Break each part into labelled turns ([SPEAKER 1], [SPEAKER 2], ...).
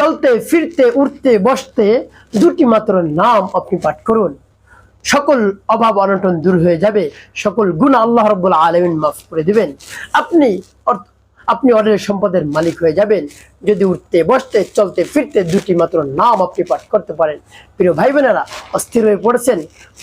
[SPEAKER 1] চলতে ফিরতে উঠতে বসতে দুটি মাত্র নাম আপনি পাঠ করুন, সকল অভাব অনটন দূর হয়ে যাবে, সকল গুনাহ আল্লাহ রাব্বুল আলামিন মাফ করে দিবেন। আপনি অনেক সম্পদের মালিক হয়ে যাবেন যদি উঠতে বসতে চলতে ফিরতে দুটি মাত্র নাম আপনি পাঠ করতে পারেন। প্রিয় ভাই বোনেরা, অস্থির হয়ে পড়েছেন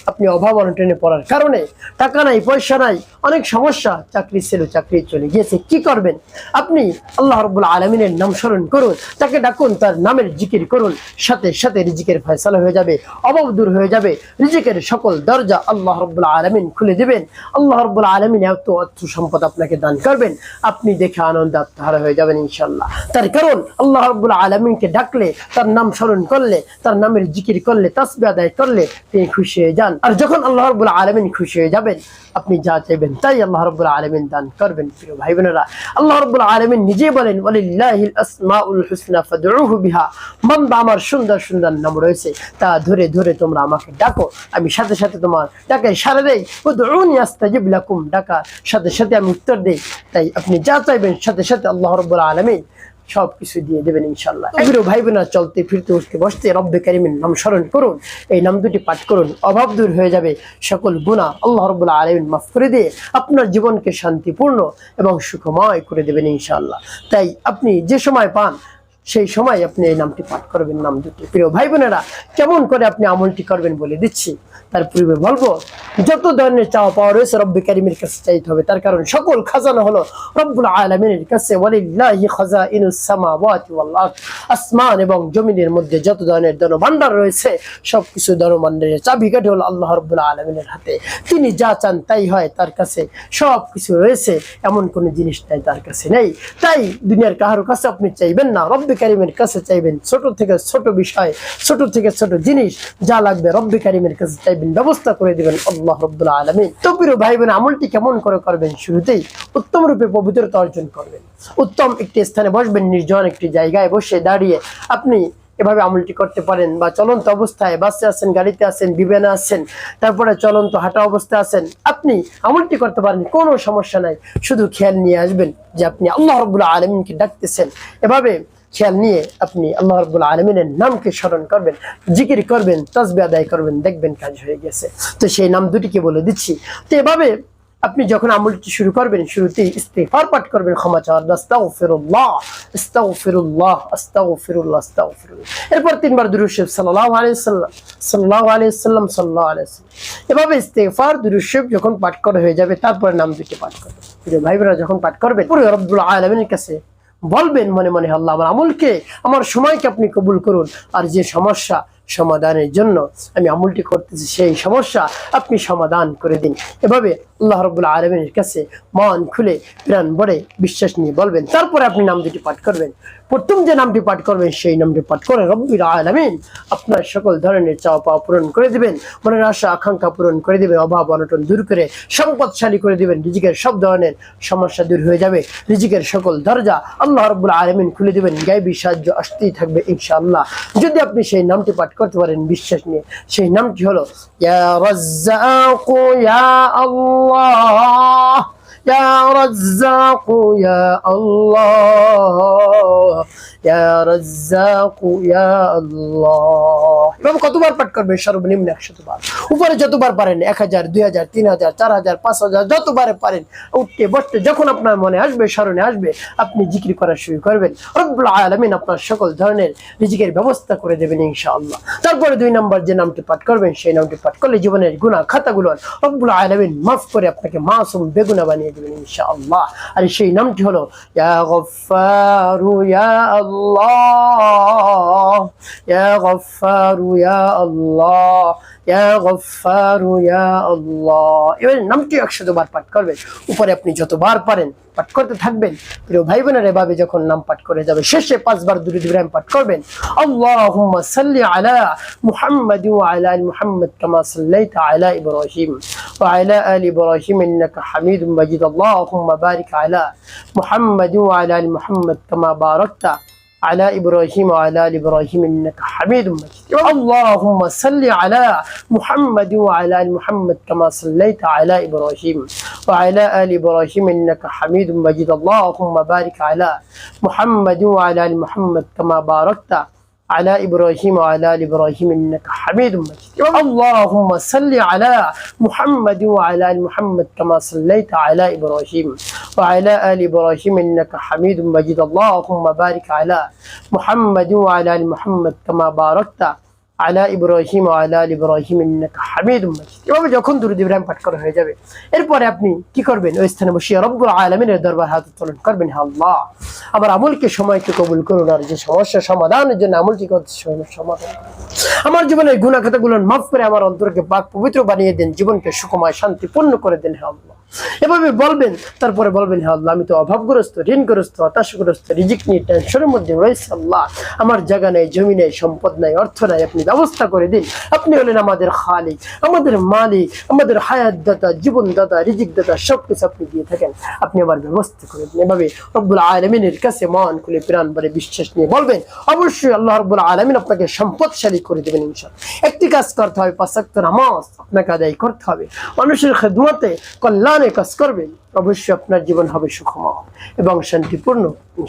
[SPEAKER 1] আপনি অভাব অনটনে পড়ার কারণে, টাকা নাই পয়সা নাই, অনেক সমস্যা, চাকরি ছিল চাকরি চলে গিয়েছে, কি করবেন? আপনি আল্লাহ রাব্বুল আলামিনের নাম স্মরণ করুন, তাকে ডাকুন, তার নামের জিকির করুন, সাথে সাথে রিজিকের ফয়সালা হয়ে যাবে, অভাব দূর হয়ে যাবে, রিজিকের সকল দরজা আল্লাহ রাব্বুল আলামিন খুলে দিবেন। আল্লাহ রাব্বুল আলামিন এত অর্থ সম্পদ আপনাকে দান করবেন, আপনি দেখে আনন্দ আত্মহারা হয়ে যাবেন ইনশাআল্লাহ। তার কারণ আল্লাহ রাব্বুল আলামিনকে ডাকলে, তার নাম স্মরণ করলে, তার নামের জিকির করলে, তাসবিহ আদায় করলে তিনি খুশি হয়ে যান। আর যখন আল্লাহ রাব্বুল আলামিন খুশি হয়ে যাবেন, আপনি যা চাইবেন তাই আল্লাহ রাব্বুল আলামিন দান করবেন। প্রিয় ভাই বোনেরা, আল্লাহ রাব্বুল আলামিন নিজে বলেন, ওয়ালিল্লাহিল আসমাউল হুসনা ফাদউহু বিহা, বান্দা আমার সুন্দর সুন্দর নাম রয়েছে, তা ধরে ধরে তোমরা আমাকে ডাকো, আমি সাথে সাথে তোমার ডাকে সাড়া দেই। উদউনি আস্তাজিব লাকুম, ডাকার সাথে সাথে আমি উত্তর দেই। তাই আপনি যা চাইবেন সাথে সাথে আল্লাহ রাব্বুল আলামিন সবকিছু দিয়ে দেবেন ইনশাআল্লাহ। প্রিয় ভাই বোনেরা, চলতে ফিরতে উঠতে বসতে রব্বে কারীমের নাম স্মরণ করুন, এই নাম দুটি পাঠ করুন, অভাব দূর হয়ে যাবে, সকল গুনাহ আল্লাহ রাব্বুল আলামিন মাফ করে দিয়ে আপনার জীবনকে শান্তিপূর্ণ এবং সুখময় করে দেবেন ইনশাআল্লাহ। তাই আপনি যে সময় পান সেই সময় আপনি এই নামটি পাঠ করবেন, নাম দুটি। প্রিয় ভাই বোনেরা, কেমন করে আপনি আমলটি করবেন বলে দিচ্ছি। তার পূর্বে বলবো, যত ধরনের চাওয়া পাওয়া রয়েছে রব্বে কারীমের কাছে চাইতে হবে, তার কারণ সকল খাজানা হলো রব্বুল আলামিনের কাছে। ওয়ালিল্লাহি খাযাইনুস সামাওয়াতি ওয়াল আরদ, আসমান এবং জমিনের মধ্যে যত ধরনের ধনভাণ্ডার রয়েছে সবকিছু ধনভাণ্ডারের চাবিকাঠি হলো আল্লাহ রাব্বুল আলামিনের হাতে। তিনি যা চান তাই হয়, তার কাছে সবকিছু রয়েছে, এমন কোনো জিনিস নাই তার কাছে নেই। তাই দুনিয়ার কারোর কাছে আপনি চাইবেন না, রব্বে কারীমের কাছে চাইবেন। ছোট থেকে ছোট বিষয়, ছোট থেকে ছোট জিনিস যা লাগবে রব্বে কারীমের কাছে চাইবেন, ব্যবস্থা করে দিবেন আল্লাহ রাব্বুল আলামিন। তো প্রিয় ভাই বোন, আমলটি কেমন করে করবেন? শুরুতেই উত্তম রূপে পবিত্রতা অর্জন করবেন, উত্তম একটি স্থানে বসবেন, নির্জন একটি জায়গায় বসে দাঁড়িয়ে আপনি এভাবে আমলটি করতে পারেন। বা চলন্ত অবস্থায়, বাসে আছেন, গাড়িতে আছেন, বিমানে আছেন, তারপরে চলন্ত হাঁটা অবস্থায় আছেন, আপনি আমলটি করতে পারেন, কোনো সমস্যা নাই। শুধু খেয়াল নিয়ে আসবেন যে আপনি আল্লাহ রাব্বুল আলামিনকে ডাকতেছেন, এভাবে খেয়াল নিয়ে আপনি আল্লাহ রাব্বুল আলামিনের নামকে স্মরণ করবেন, জিকির করবেন, তাসবিহ আদায় করবেন, দেখবেন কাজ হয়ে গেছে। তো সেই নাম দুটিকে বলে দিচ্ছি। তো এভাবে আপনি যখন আমলটি শুরু করবেন, শুরুতেই ইস্তিগফার পাঠ করবেন, ক্ষমা চাওয়ার, আস্তাগফিরুল্লাহ আস্তাগফিরুল্লাহ আস্তাগফিরুল্লাহ আস্তাগফিরুল্লাহ। এরপর তিনবার দুরূদ শরীফ সাল্লাল্লাহু আলাইহি ওয়াসাল্লাম সাল্লাল্লাহু আলাইহি ওয়াসাল্লাম সাল্লাল্লাহু আলাইহি ওয়াসাল্লাম। এভাবে ইস্তিগফার দুরূদ শরীফ যখন পাঠ করা হয়ে যাবে, তারপরে নাম দুটি পাঠ করবেন। প্রিয় ভাই বোনেরা, যখন পাঠ করবেন পুরো রব্বুল আলামিনের কাছে বলবেন মনে মনে, আল্লাহ আমার আমলকে, আমার সময়কে আপনি কবুল করুন, আর যে সমস্যা সমাধানের জন্য আমি আমলটি করতেছি সেই সমস্যা আপনি সমাধান করে দিন। এভাবে আল্লাহ রাব্বুল আলামিনের কাছে মন খুলে প্রাণ ভরে বিশ্বাস নিয়ে বলবেন। তারপরে আপনি নাম দুটি পাঠ করবেন। প্রথম যে নামটি পাঠ করবেন সেই নামটি পাঠ করে রব্বুল আলামিন আপনার সকল ধরনের চাওয়া পাওয়া পূরণ করে দিবেন, মনের আশা আকাঙ্ক্ষা পূরণ করে দিবেন, অভাব অনটন দূর করে সম্পদশালী করে দিবেন, রিজিকের সব ধরনের সমস্যা দূর হয়ে যাবে, রিজিকের সকল দরজা আল্লাহ রাব্বুল আলামিন খুলে দিবেন, গায়বী সাহায্য আসতেই থাকবে ইনশাআল্লাহ। যদি আপনি সেই নামটি পাঠ করতে পারেন বিশ্বাস নিয়ে, সেই নামটি হলো ইয়া রাজ্জাক ইয়া আল্লাহ, ইয়া রাজ্জাক ইয়া আল্লাহ, ইয়া রাজ্জাক ইয়া আল্লাহ। এভাবে কতবার পাঠ করবেন? সর্বনিম্ন 100 বার। উপরে যতবার পারেন, 1000, 2000, 3000, 4000, 5000, যতবারে পারেন উঠতে বসতে যখন আপনার মনে আসবে, স্মরণে আসবে, আপনি জিকির করা শুরু করবেন। রব্বুল আলামিন আপনার সকল ধরনের রিজিকের ব্যবস্থা করে দেবেন ইনশাআল্লাহ। তারপরে 2 নম্বর যে নামটি পাঠ করবেন, সেই নামটি পাঠ করলে জীবনের গুনাহ খাতাগুলো রব্বুল আলামিন মাফ করে আপনাকে মাসুম বেগুনা বানিয়ে দেবেন ইনশাআল্লাহ। আর সেই নামটি হলো ইয়া গফফারু ইয়া আল্লাহ, ইয়া গফফারু ইয়া আল্লাহ, ইয়া গফফারু ইয়া আল্লাহ। এবার নামটি 100 বার পাঠ করবেন। উপরে আপনি যতবার পারেন পাঠ করতে থাকবেন। প্রিয় ভাই বোনেরা, এভাবে যখন নাম পাঠ করে যাবে, শেষে 5 বার দুরূদ ইব্রাহিম পাঠ করবেন। আল্লাহুম্মা সাল্লি আলা মুহাম্মাদ ওয়া আলা আলি মুহাম্মাদ কামা সাল্লাইতা আলা ইব্রাহিম ওয়া আলা আলি ইব্রাহিম ইন্নাকা হামিদুম মাজিদ। আল্লাহুম্মা বারিক আলা মুহাম্মাদ ওয়া আলা আলি মুহাম্মাদ কামা বারাকতা على إبراهيم وعلى آل إبراهيم إنك حميد مجيد. اللهم صل على محمد وعلى آل محمد كما صليت على إبراهيم وعلى آل إبراهيم إنك حميد مجيد اللهم بارك على محمد وعلى آل محمد كما باركت على إبراهيم وعلى آل إبراهيم إنك حميد مجيد اللهم صل على محمد وعلى آل محمد كما صليت على إبراهيم وعلى آل إبراهيم إنك حميد مجيد اللهم بارك على محمد وعلى آل محمد كما باركت على ইব্রাহিম ওয়া আলা আলি ইব্রাহিম ইন্নাকা হামিদুম মাজিদ। এভাবে যখন দুরূদ ইব্রাহিম পাঠ করা হয়ে যাবে, এরপরে আপনি কি করবেন? ওই স্থানে বসে রব্বুল আলামিনের দরবার হাত উত্তোলন করবেন, হে আল্লাহ আমার আমলকে সময়কে কবুল করুন, আর যে সমস্যা সমাধানের জন্য আমলটি করতে সমাধান, আমার জীবনের গুনাহ খাতাগুলো মাফ করে আমার অন্তরকে পাক পবিত্র বানিয়ে দেন, জীবনকে সুখময় শান্তিপূর্ণ করে দেন হে আল্লাহ। এভাবে বলবেন, তারপরে বলবেন, হে আল্লাহ আমি তো অভাবগ্রস্ত, ঋণগ্রস্ত, হতাশাগ্রস্ত, রিজিক নিয়ে টেনশনের মধ্যে রয়েছে আল্লাহ, আমার জায়গা নেই, জমি নেই, সম্পদ নাই, অর্থ নাই, আপনি ব্যবস্থা করে দিন। আপনি হলেন আমাদের খালিক, আমাদের মালিক, আমাদের হায়াত দাতা, জীবন দাতা, রিজিক দাতা, সবকিছু আপনি দিয়ে থাকেন, আপনি আমার ব্যবস্থা করে দিন। এভাবে রব্বুল আলামিনের কাছে মন খুলে প্রাণ ভরে বিশ্বাস নিয়ে বলবেন, অবশ্যই আল্লাহ রব্বুল আলামিন আপনাকে সম্পদশালী করে দেবেন ইনশাআল্লাহ। একটি কাজ করতে হবে, 5 ওয়াক্ত নামাজ আপনাকে আদায় করতে হবে, মানুষের খেদমতে কল্যাণে কাজ করবেন, অবশ্যই আপনার জীবন হবে সুখময় এবং শান্তিপূর্ণ ইনশাআল্লাহ।